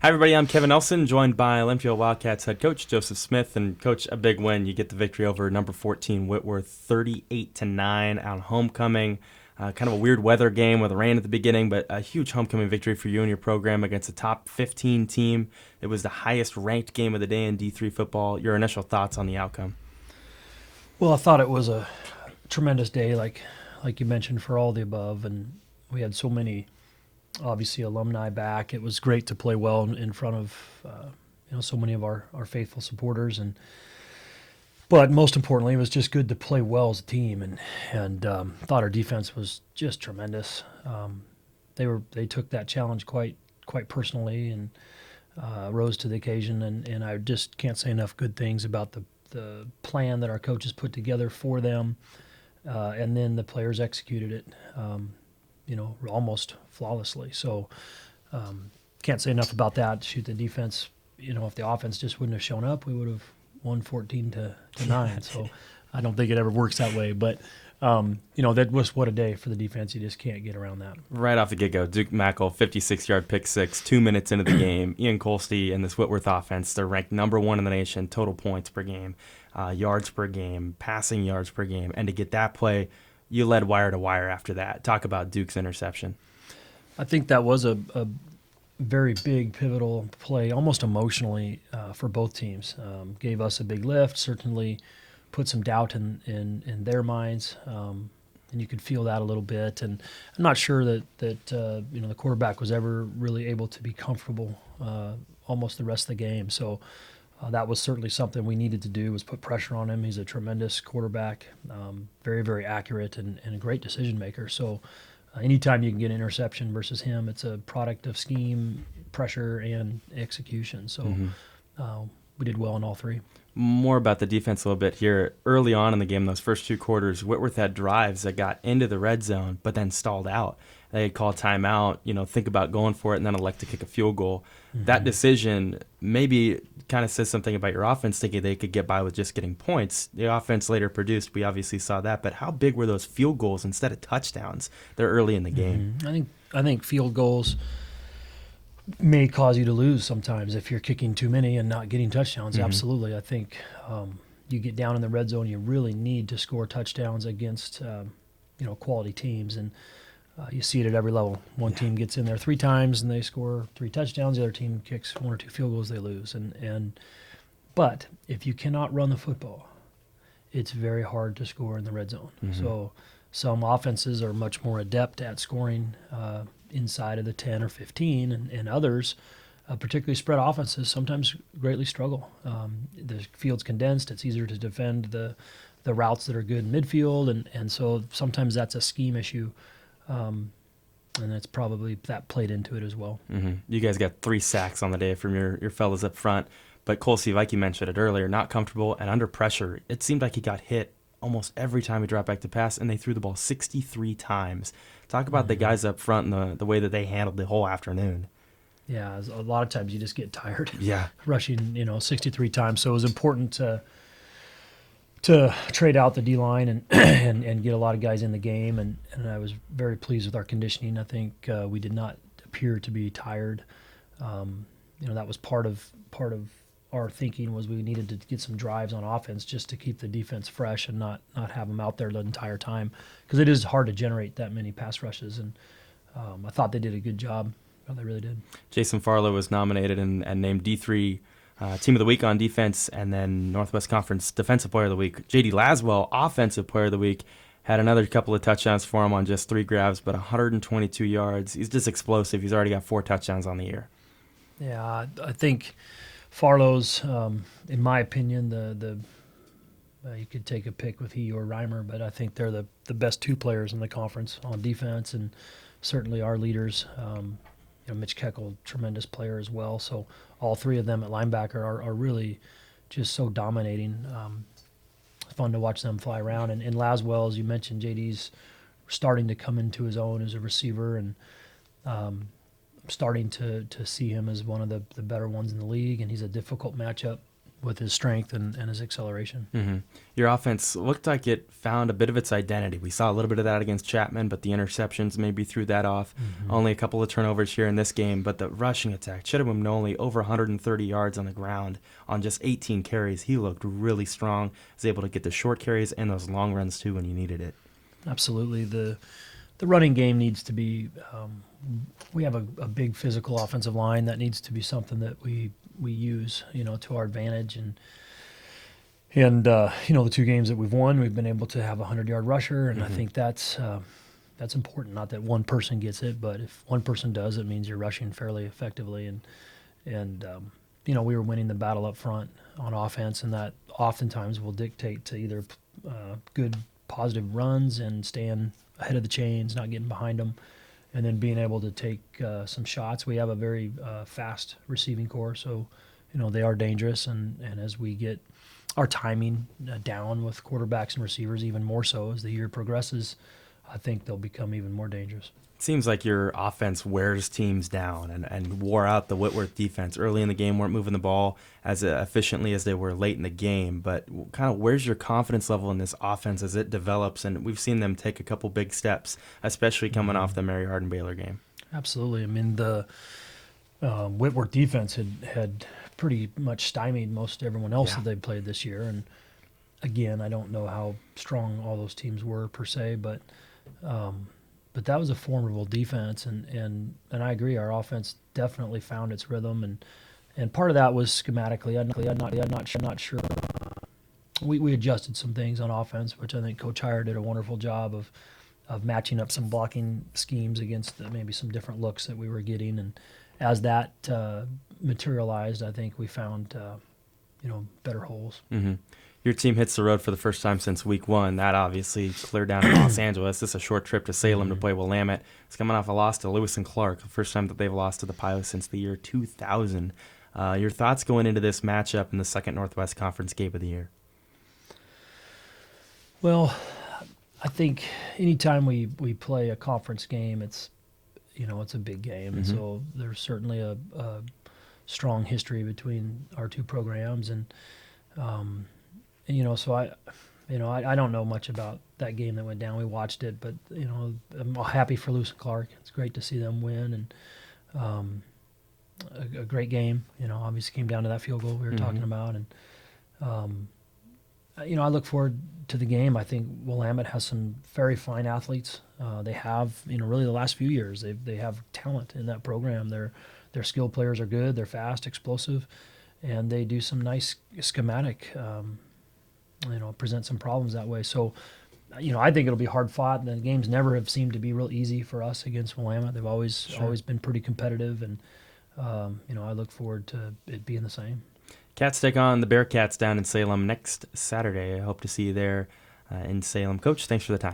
Hi, everybody. I'm Kevin Nelson, joined by Linfield Wildcats head coach Joseph Smith. And, Coach, a big win. You get the victory over number 14 Whitworth, 38-9 on homecoming. Kind of a weird weather game with rain at the beginning, but a huge homecoming victory for you and your program against a top 15 team. It was the highest ranked game of the day in D3 football. Your initial thoughts on the outcome? Well, I thought it was a tremendous day, like you mentioned, for all the above, and we had so many, obviously, alumni back. It was great to play well in front of so many of our faithful supporters, but most importantly, it was just good to play well as a team, and thought our defense was just tremendous. They took that challenge quite personally and rose to the occasion, and I just can't say enough good things about the plan that our coaches put together for them, and then the players executed it, almost flawlessly. So can't say enough about that. Shoot, the defense, if the offense just wouldn't have shown up, we would have won 14-9. So I don't think it ever works that way. But, that was what a day for the defense. You just can't get around that. Right off the get-go, Duke Mackel, 56-yard pick six, 2 minutes into the game. Ian Colsty and this Whitworth offense, they're ranked number one in the nation, total points per game, yards per game, passing yards per game. And to get that play, you led wire to wire after that. Talk about Duke's interception. I think that was a very big, pivotal play, almost emotionally for both teams. Gave us a big lift, certainly put some doubt in their minds, and you could feel that a little bit. And I'm not sure that the quarterback was ever really able to be comfortable almost the rest of the game. So that was certainly something we needed to do, was put pressure on him. He's a tremendous quarterback, very, very accurate and a great decision maker. So anytime you can get an interception versus him, it's a product of scheme, pressure, and execution. So we did well in all three. More about the defense a little bit here. Early on in the game, those first two quarters, Whitworth had drives that got into the red zone but then stalled out. They had called timeout, think about going for it, and then elect to kick a field goal. That decision maybe kind of says something about your offense, thinking they could get by with just getting points. The offense later produced. We obviously saw that. But how big were those field goals instead of touchdowns? They're early in the game. I think field goals may cause you to lose sometimes if you're kicking too many and not getting touchdowns. Absolutely. I think you get down in the red zone, you really need to score touchdowns against quality teams, and you see it at every level. One team gets in there 3 times and they score 3 touchdowns. The other team kicks 1 or 2 field goals, they lose. But if you cannot run the football, it's very hard to score in the red zone. So some offenses are much more adept at scoring inside of the 10 or 15, and others, particularly spread offenses, sometimes greatly struggle. The field's condensed. It's easier to defend the routes that are good in midfield, and so sometimes that's a scheme issue. And that's probably that played into it as well. You guys got 3 sacks on the day from your fellas up front. But Colsey, like you mentioned it earlier, not comfortable and under pressure. It seemed like he got hit almost every time he dropped back to pass, and they threw the ball 63 times. Talk about the guys up front and the way that they handled the whole afternoon. Yeah, a lot of times you just get tired. Yeah. Rushing, 63 times. So it was important to trade out the D-line and get a lot of guys in the game, and I was very pleased with our conditioning. I think we did not appear to be tired. That was part of our thinking, was we needed to get some drives on offense just to keep the defense fresh and not have them out there the entire time, because it is hard to generate that many pass rushes, and I thought they did a good job. They really did. Jason Farlow was nominated and named D3 Team of the Week on defense, and then Northwest Conference Defensive Player of the Week. J.D. Laswell, Offensive Player of the Week, had another couple of touchdowns for him on just 3 grabs, but 122 yards. He's just explosive. He's already got 4 touchdowns on the year. Yeah, I think Farlow's, in my opinion, you could take a pick with he or Reimer, but I think they're the best 2 players in the conference on defense, and certainly our leaders. Mitch Keckel, tremendous player as well. So all 3 of them at linebacker are really just so dominating. Fun to watch them fly around. And Laswell, as you mentioned, JD's starting to come into his own as a receiver, and starting to see him as one of the better ones in the league. And he's a difficult matchup with his strength and his acceleration. Mm-hmm. Your offense looked like it found a bit of its identity. We saw a little bit of that against Chapman, but the interceptions maybe threw that off. Mm-hmm. Only a couple of turnovers here in this game, but the rushing attack, Chidimwem over 130 yards on the ground on just 18 carries. He looked really strong. Was able to get the short carries and those long runs too when you needed it. Absolutely. The running game needs to be we have a big physical offensive line. That needs to be something that we use, to our advantage. And the 2 games that we've won, we've been able to have a 100-yard rusher, and I think that's important. Not that one person gets it, but if one person does, it means you're rushing fairly effectively. And we were winning the battle up front on offense, and that oftentimes will dictate to either good positive runs and staying ahead of the chains, not getting behind them, and then being able to take some shots. We have a very fast receiving core, so they are dangerous. And as we get our timing down with quarterbacks and receivers, even more so as the year progresses, I think they'll become even more dangerous. It seems like your offense wears teams down and wore out the Whitworth defense. Early in the game, weren't moving the ball as efficiently as they were late in the game. But kind of where's your confidence level in this offense as it develops? And we've seen them take a couple big steps, especially coming off the Mary Hardin Baylor game. Absolutely. I mean, the Whitworth defense had pretty much stymied most everyone else that they played this year. And again, I don't know how strong all those teams were per se, but that was a formidable defense, and I agree. Our offense definitely found its rhythm, and part of that was schematically. I'm not sure. We adjusted some things on offense, which I think Coach Heyer did a wonderful job of matching up some blocking schemes against maybe some different looks that we were getting, and as that materialized, I think we found better holes. Mm-hmm. Your team hits the road for the first time since week 1. That obviously cleared down in Los Angeles. This is a short trip to Salem to play Willamette. It's coming off a loss to Lewis and Clark, the first time that they've lost to the Pilots since the year 2000. Your thoughts going into this matchup in the second Northwest Conference game of the year? Well, I think anytime we play a conference game, it's a big game, and so there's certainly a strong history between our 2 programs, and so I don't know much about that game that went down. We watched it, but I'm happy for Lewis and Clark. It's great to see them win, and a great game. Obviously came down to that field goal we were talking about, and I look forward to the game. I think Willamette has some very fine athletes. They have really the last few years they have talent in that program. Their skill players are good. They're fast, explosive, and they do some nice schematic. Present some problems that way. So, I think it'll be hard fought. The games never have seemed to be real easy for us against Willamette. They've always been pretty competitive, and I look forward to it being the same. Cats take on the Bearcats down in Salem next Saturday. I hope to see you there in Salem. Coach, thanks for the time.